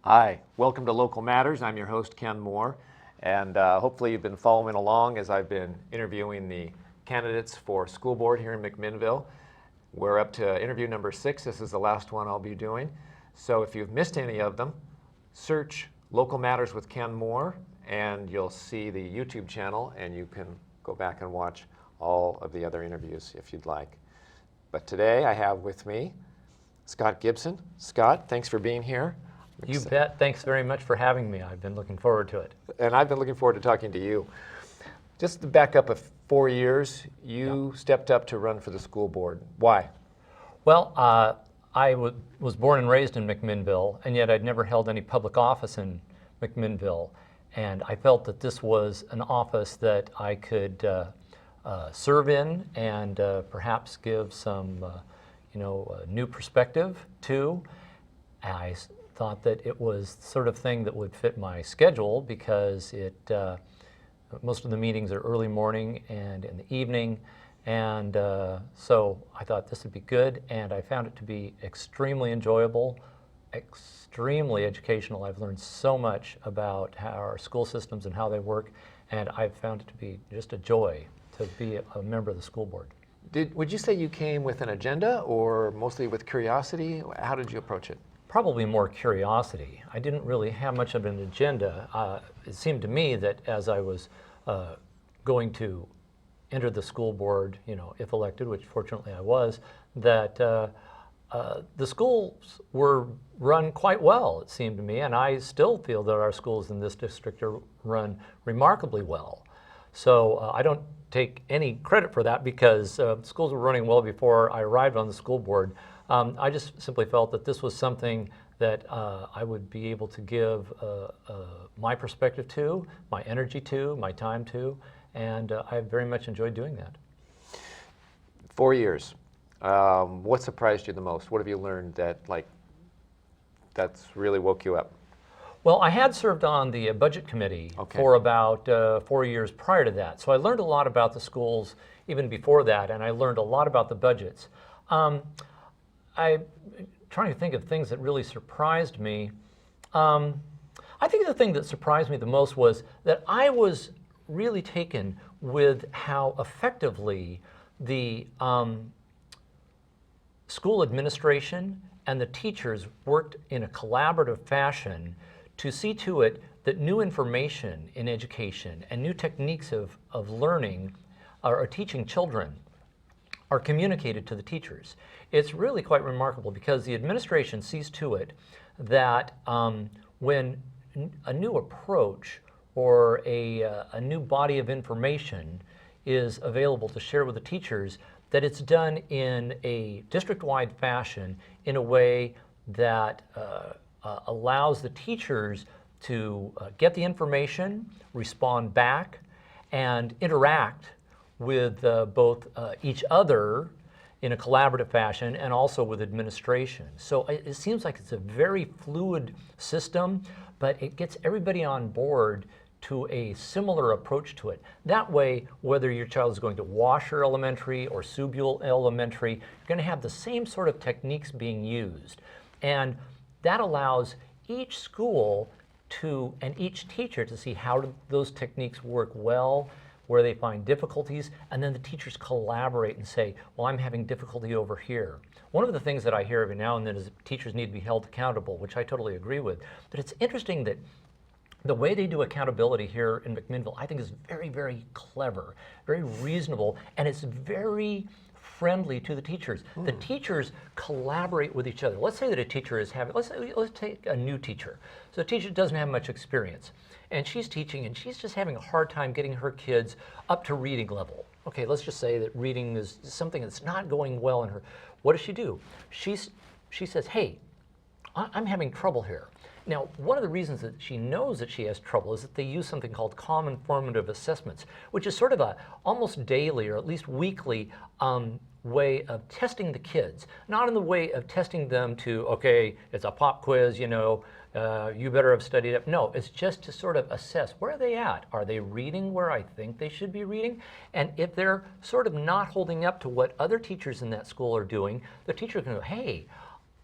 Hi, welcome to Local Matters. I'm your host, Ken Moore, and hopefully you've been following along as I've been interviewing the candidates for school board here in McMinnville. We're up to interview number 6. This is the last one I'll be doing. So if you've missed any of them, search Local Matters with Ken Moore, and you'll see the YouTube channel, and you can go back and watch all of the other interviews if you'd like. But today I have with me Scott Gibson. Scott, thanks for being here. You bet. Thanks very much for having me. I've been looking forward to it. And I've been looking forward to talking to you. Just to back up 4 years, you stepped up to run for the school board. Why? Well, I was born and raised in McMinnville, and yet I'd never held any public office in McMinnville. And I felt that this was an office that I could serve in and perhaps give some new perspective to. I thought that it was the sort of thing that would fit my schedule because most of the meetings are early morning and in the evening, and so I thought this would be good, and I found it to be extremely enjoyable, extremely educational. I've learned so much about how our school systems and how they work, and I've found it to be just a joy to be a member of the school board. Would you say you came with an agenda or mostly with curiosity? How did you approach it? Probably more curiosity. I didn't really have much of an agenda. It seemed to me that as I was going to enter the school board, if elected, which fortunately I was, that the schools were run quite well, it seemed to me, and I still feel that our schools in this district are run remarkably well. So I don't take any credit for that because schools were running well before I arrived on the school board. I just simply felt that this was something that I would be able to give my perspective to, my energy to, my time to, and I very much enjoyed doing that. 4 years. What surprised you the most? What have you learned that's really woke you up? Well, I had served on the budget committee for about 4 years prior to that, so I learned a lot about the schools even before that, and I learned a lot about the budgets. I'm trying to think of things that really surprised me. I think the thing that surprised me the most was that I was really taken with how effectively the school administration and the teachers worked in a collaborative fashion to see to it that new information in education and new techniques of learning or teaching children are communicated to the teachers. It's really quite remarkable because the administration sees to it that when a new approach or a new body of information is available to share with the teachers, that it's done in a district-wide fashion in a way that allows the teachers to get the information, respond back, and interact with both each other in a collaborative fashion and also with administration. So it seems like it's a very fluid system, but it gets everybody on board to a similar approach to it. That way, whether your child is going to Washer Elementary or Subule Elementary, you're going to have the same sort of techniques being used. And that allows each school and each teacher to see how those techniques work well, where they find difficulties, and then the teachers collaborate and say, well, I'm having difficulty over here. One of the things that I hear every now and then is that teachers need to be held accountable, which I totally agree with. But it's interesting that the way they do accountability here in McMinnville, I think, is very, very clever, very reasonable, and it's very friendly to the teachers. The teachers collaborate with each other. Let's say that a teacher is having, let's take a new teacher. So a teacher doesn't have much experience, and she's teaching, and she's just having a hard time getting her kids up to reading level. Okay, let's just say that reading is something that's not going well in her. What does she do? She says, hey, I'm having trouble here. Now, one of the reasons that she knows that she has trouble is that they use something called common formative assessments, which is sort of a almost daily or at least weekly way of testing the kids. Not in the way of testing them to, okay, it's a pop quiz, you better have studied it. No, it's just to sort of assess, where are they at? Are they reading where I think they should be reading? And if they're sort of not holding up to what other teachers in that school are doing, the teacher can go, hey,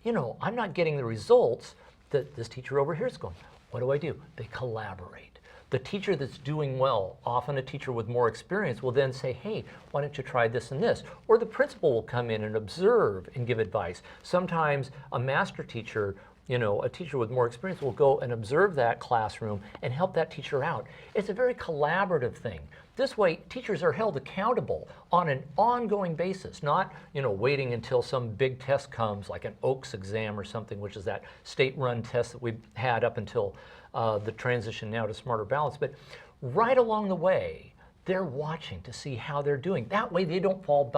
I'm not getting the results this teacher over here is going, what do I do? They collaborate. The teacher that's doing well, often a teacher with more experience, will then say, hey, why don't you try this and this? Or the principal will come in and observe and give advice. Sometimes a master teacher, a teacher with more experience will go and observe that classroom and help that teacher out. It's a very collaborative thing. This way, teachers are held accountable on an ongoing basis, not waiting until some big test comes, like an Oaks exam or something, which is that state-run test that we've had up until the transition now to Smarter Balance. But right along the way, they're watching to see how they're doing. That way, they don't fall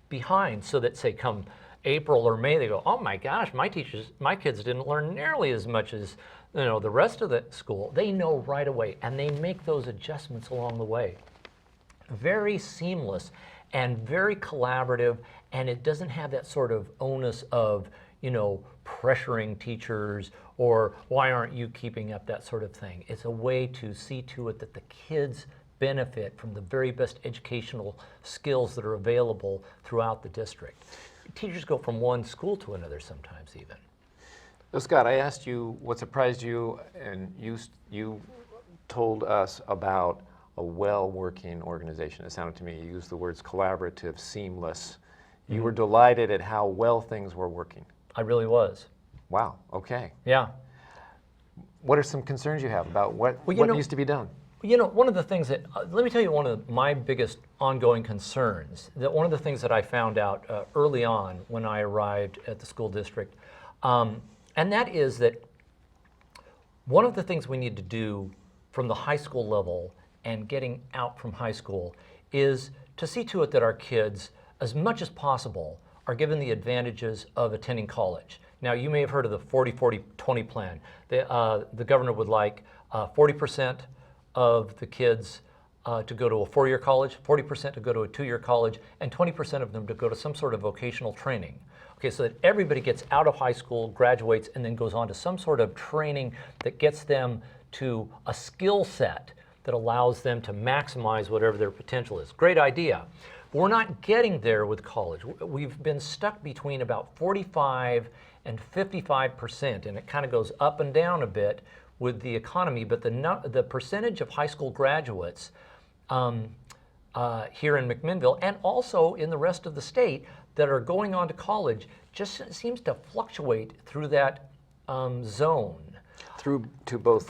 behind, so that, say, come April or May, they go, oh my gosh, my kids didn't learn nearly as much as the rest of the school. They know right away, and they make those adjustments along the way. Very seamless and very collaborative, and it doesn't have that sort of onus of pressuring teachers or why aren't you keeping up, that sort of thing. It's a way to see to it that the kids benefit from the very best educational skills that are available throughout the district. Teachers go from one school to another sometimes even. So Scott, I asked you what surprised you, and you told us about a well-working organization. It sounded to me, you used the words collaborative, seamless. You were delighted at how well things were working. I really was. Wow, okay. Yeah. What are some concerns you have about what needs to be done? One of the things that, let me tell you one of my biggest ongoing concerns, that one of the things that I found out early on when I arrived at the school district, and that is that one of the things we need to do from the high school level and getting out from high school is to see to it that our kids, as much as possible, are given the advantages of attending college. Now, you may have heard of the 40-40-20 plan. The governor would like 40% of the kids to go to a 4-year college, 40% to go to a 2-year college, and 20% of them to go to some sort of vocational training. Okay, so that everybody gets out of high school, graduates, and then goes on to some sort of training that gets them to a skill set that allows them to maximize whatever their potential is. Great idea. But we're not getting there with college. We've been stuck between about 45 and 55%, and it kind of goes up and down a bit with the economy, but the percentage of high school graduates here in McMinnville and also in the rest of the state that are going on to college just seems to fluctuate through that zone. Through to both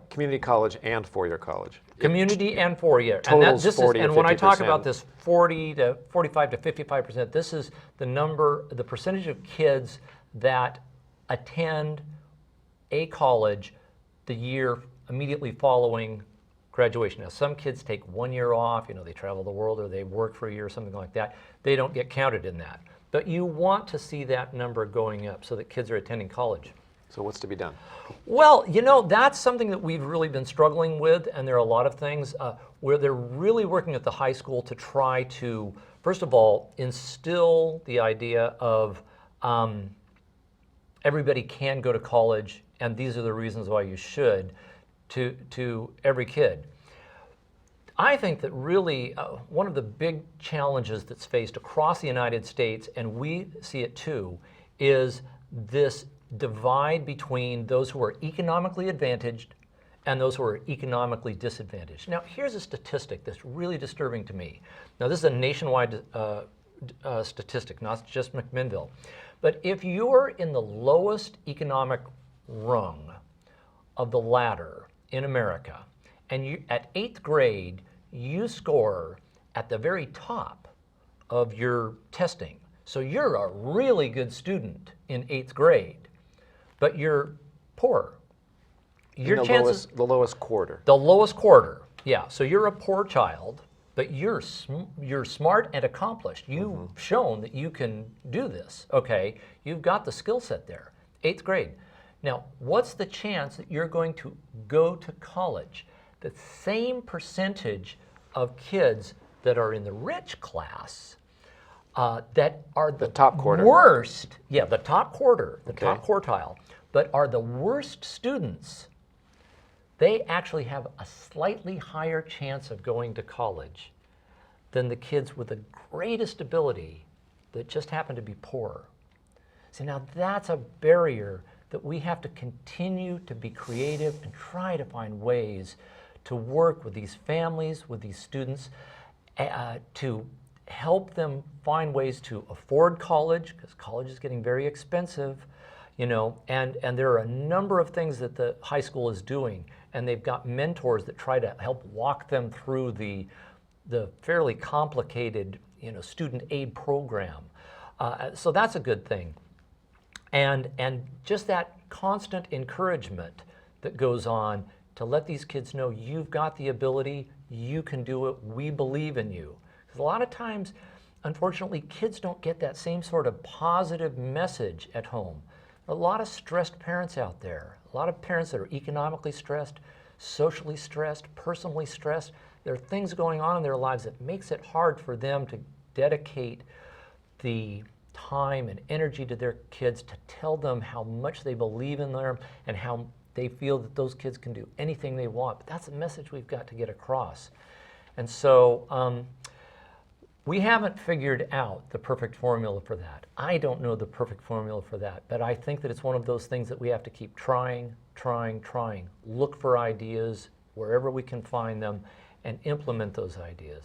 community college and 4-year college. Community and 4-year. Totals 40 and to 50%. when I talk about this 40 to 45 to 55%, this is the percentage of kids that attend a college the year immediately following graduation. Now, some kids take 1 year off, they travel the world or they work for a year or something like that. They don't get counted in that. But you want to see that number going up so that kids are attending college. So what's to be done? Well, that's something that we've really been struggling with, and there are a lot of things where they're really working at the high school to try to, first of all, instill the idea of everybody can go to college, and these are the reasons why you should, to every kid. I think that really one of the big challenges that's faced across the United States, and we see it too, is this divide between those who are economically advantaged and those who are economically disadvantaged. Now, here's a statistic that's really disturbing to me. Now, this is a nationwide statistic, not just McMinnville. But if you're in the lowest economic rung of the ladder in America, and you, at 8th grade, you score at the very top of your testing, so you're a really good student in 8th grade, but you're poor. Your chances, the lowest quarter. The lowest quarter, yeah. So you're a poor child, but you're smart and accomplished. You've shown that you can do this, okay? You've got the skill set there, 8th grade. Now, what's the chance that you're going to go to college? The same percentage of kids that are in the rich class that are the top quarter. worst, yeah, the top quarter, the top quartile, but are the worst students, they actually have a slightly higher chance of going to college than the kids with the greatest ability that just happen to be poor. See, now that's a barrier that we have to continue to be creative and try to find ways to work with these families, with these students, to help them find ways to afford college, because college is getting very expensive, you know, and there are a number of things that the high school is doing, and they've got mentors that try to help walk them through the fairly complicated, you know, student aid program. So that's a good thing. And just that constant encouragement that goes on to let these kids know you've got the ability, you can do it, we believe in you. Because a lot of times, unfortunately, kids don't get that same sort of positive message at home. A lot of stressed parents out there, a lot of parents that are economically stressed, socially stressed, personally stressed. There are things going on in their lives that makes it hard for them to dedicate the time and energy to their kids, to tell them how much they believe in them and how they feel that those kids can do anything they want. But that's a message we've got to get across. And so we haven't figured out the perfect formula for that. I don't know the perfect formula for that, but I think that it's one of those things that we have to keep trying. Look for ideas wherever we can find them and implement those ideas.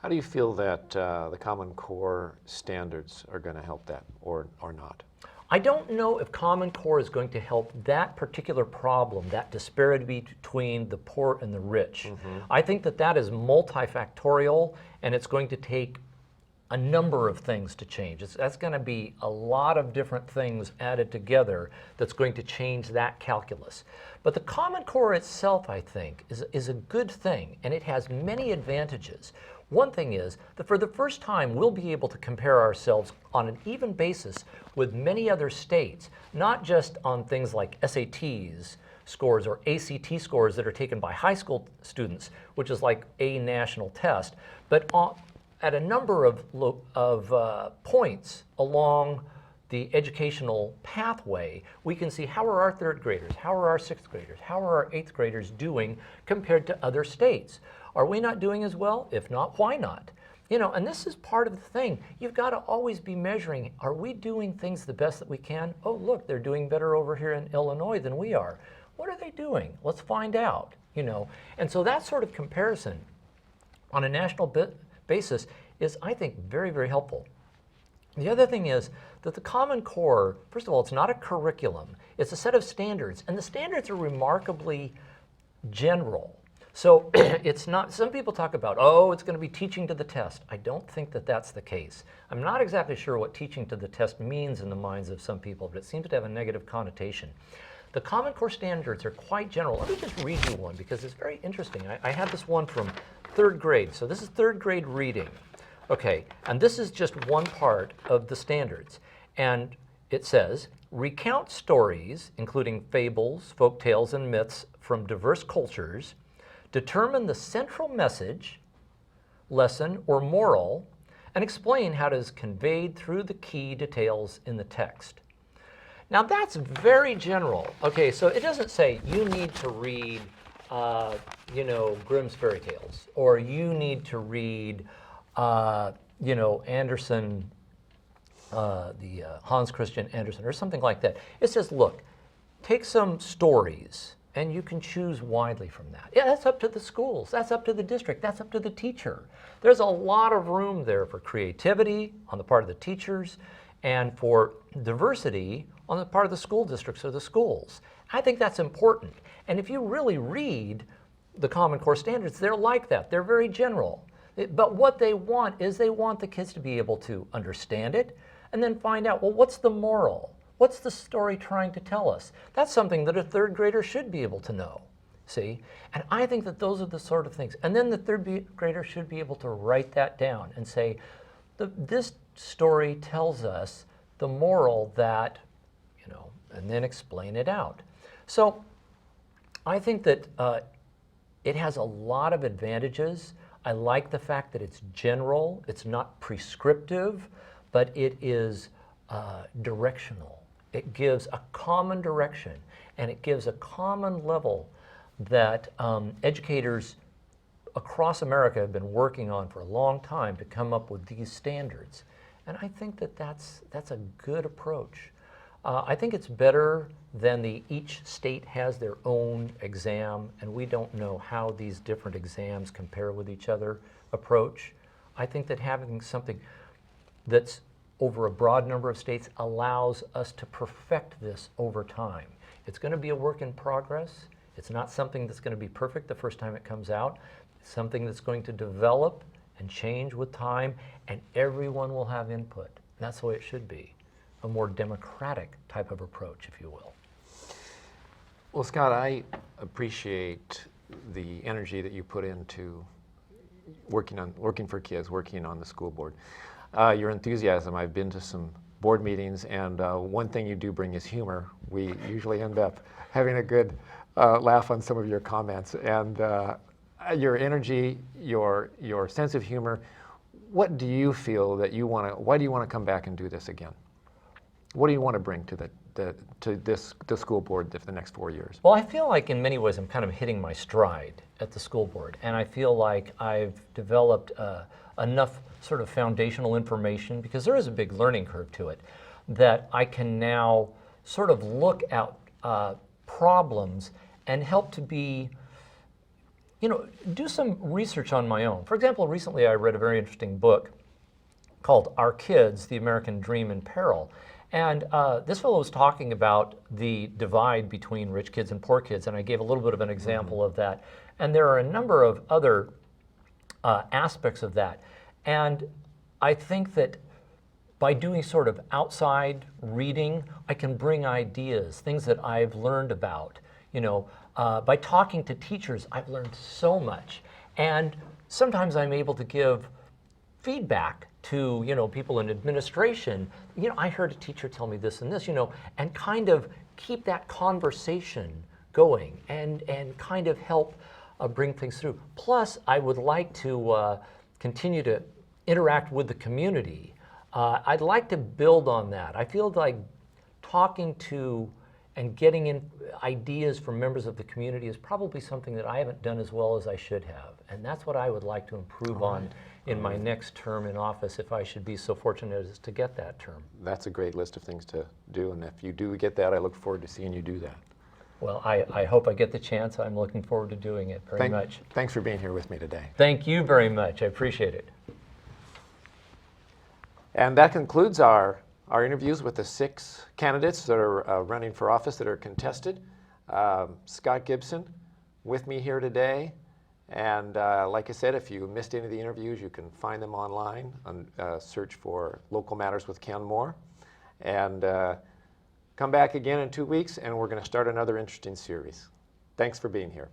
How do you feel that the Common Core standards are going to help that, or not? I don't know if Common Core is going to help that particular problem, that disparity between the poor and the rich. I think that that is multifactorial, and it's going to take a number of things to change. That's going to be a lot of different things added together that's going to change that calculus. But the Common Core itself, I think, is a good thing, and it has many advantages. One thing is that for the first time, we'll be able to compare ourselves on an even basis with many other states, not just on things like SATs scores or ACT scores that are taken by high school students, which is like a national test, but at a number of points along the educational pathway, we can see how are our third graders, how are our sixth graders, how are our eighth graders doing compared to other states. Are we not doing as well? If not, why not? You know, and this is part of the thing. You've got to always be measuring, are we doing things the best that we can? Oh, look, they're doing better over here in Illinois than we are. What are they doing? Let's find out, you know. And so that sort of comparison on a national basis is, I think, very, very helpful. The other thing is that the Common Core, first of all, it's not a curriculum. It's a set of standards, and the standards are remarkably general. So it's not, some people talk about, oh, it's going to be teaching to the test. I don't think that that's the case. I'm not exactly sure what teaching to the test means in the minds of some people, but it seems to have a negative connotation. The Common Core standards are quite general. Let me just read you one because it's very interesting. I had this one from third grade. So this is third grade reading. Okay, and this is just one part of the standards. And it says, recount stories, including fables, folk tales, and myths from diverse cultures. Determine the central message, lesson, or moral, and explain how it is conveyed through the key details in the text. Now that's very general. Okay, so it doesn't say you need to read, you know, Grimm's fairy tales, or you need to read, you know, Andersen, Hans Christian Andersen, or something like that. It says, look, take some stories, and you can choose widely from that. Yeah, that's up to the schools. That's up to the district. That's up to the teacher. There's a lot of room there for creativity on the part of the teachers and for diversity on the part of the school districts or the schools. I think that's important. And if you really read the Common Core standards, they're like that. They're very general. But what they want is they want the kids to be able to understand it and then find out, well, what's the moral? What's the story trying to tell us? That's something that a third grader should be able to know, see? And I think that those are the sort of things. And then the third grader should be able to write that down and say, this story tells us the moral that, you know, and then explain it out. So I think that it has a lot of advantages. I like the fact that it's general, it's not prescriptive, but it is directional. It gives a common direction, and it gives a common level that educators across America have been working on for a long time to come up with these standards. And I think that that's a good approach. I think it's better than each state has their own exam, and we don't know how these different exams compare with each other approach. I think that having something that's over a broad number of states allows us to perfect this over time. It's going to be a work in progress. It's not something that's going to be perfect the first time it comes out. It's something that's going to develop and change with time, and everyone will have input. That's the way it should be. A more democratic type of approach, if you will. Well, Scott, I appreciate the energy that you put into working for kids, working on the school board. Your enthusiasm. I've been to some board meetings, and one thing you do bring is humor. We usually end up having a good laugh on some of your comments, and your energy, your sense of humor. What do you feel that you want to? Why do you want to come back and do this again? What do you want to bring to the school board for the next 4 years? Well, I feel like in many ways I'm kind of hitting my stride at the school board, and I feel like I've developed enough sort of foundational information, because there is a big learning curve to it, that I can now sort of look at problems and help to be, do some research on my own. For example, recently I read a very interesting book called Our Kids, The American Dream in Peril. And this fellow was talking about the divide between rich kids and poor kids, and I gave a little bit of an example of that. And there are a number of other aspects of that. And I think that by doing sort of outside reading, I can bring ideas, things that I've learned about. By talking to teachers, I've learned so much. And sometimes I'm able to give feedback to people in administration. I heard a teacher tell me this and this, and kind of keep that conversation going and kind of help bring things through. Plus, I would like to continue to interact with the community. I'd like to build on that. I feel like talking to and getting in ideas from members of the community is probably something that I haven't done as well as I should have. And that's what I would like to improve on in my next term in office, if I should be so fortunate as to get that term. That's a great list of things to do, and if you do get that, I look forward to seeing you do that. Well, I hope I get the chance. I'm looking forward to doing it very much. Thanks for being here with me today. Thank you very much. I appreciate it. And that concludes our interviews with the 6 candidates that are running for office that are contested. Scott Gibson with me here today. And like I said, if you missed any of the interviews, you can find them online and search for Local Matters with Ken Moore. And come back again in 2 weeks, and we're going to start another interesting series. Thanks for being here.